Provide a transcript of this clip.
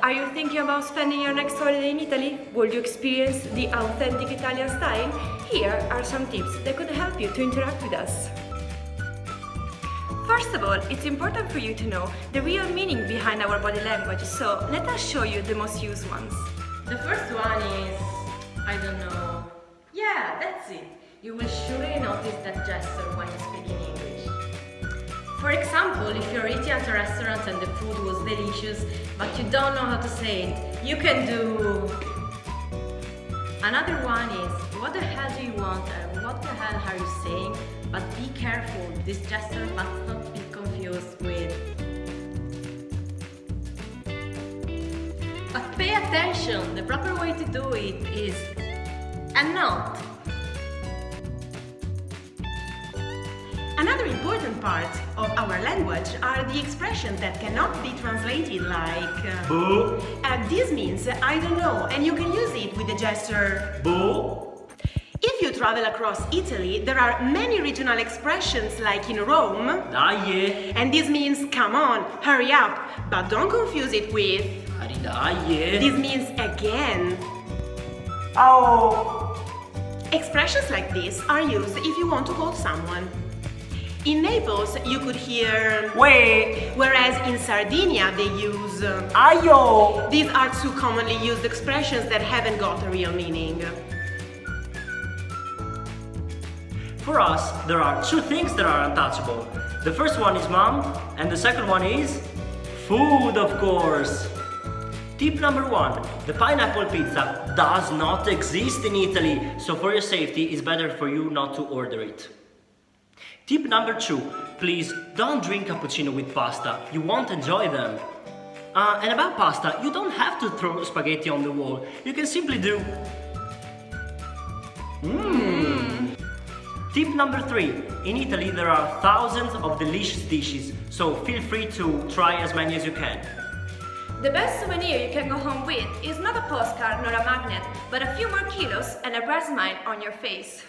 Are you thinking about spending your next holiday in Italy? Will you experience the authentic Italian style? Here are some tips that could help you to interact with us. First of all, it's important for you to know the real meaning behind our body language, so let us show you the most used ones. The first one is, I don't know. Yeah, that's it. You will surely notice that gesture when you speak in English. For example, if you're eating at a restaurant and the food was delicious, but you don't know how to say it, you can do... Another one is, what the hell do you want and what the hell are you saying? But be careful, this gesture must not be confused with... But pay attention, the proper way to do it is... and not. Another important part of our language are the expressions that cannot be translated like Boo. This means I don't know, and you can use it with the gesture Boo. If you travel across Italy, there are many regional expressions like in Rome, Dai. and this means come on, hurry up, but don't confuse it with Dai. this means again. Oh. Expressions like this are used if you want to call someone. In Naples, you could hear Wait. whereas in Sardinia they use Ayo. These are two commonly used expressions that haven't got a real meaning. For us, there are two things that are untouchable. The first one is mom, and the second one is food, of course. Tip number 1. The pineapple pizza does not exist in Italy, so for your safety, it's better for you not to order it. Tip number 2. Please don't drink cappuccino with pasta. You won't enjoy them. And about pasta, you don't have to throw spaghetti on the wall. You can simply do... Tip number 3. In Italy, there are thousands of delicious dishes, so feel free to try as many as you can. The best souvenir you can go home with is not a postcard nor a magnet, but a few more kilos and a brass mine on your face.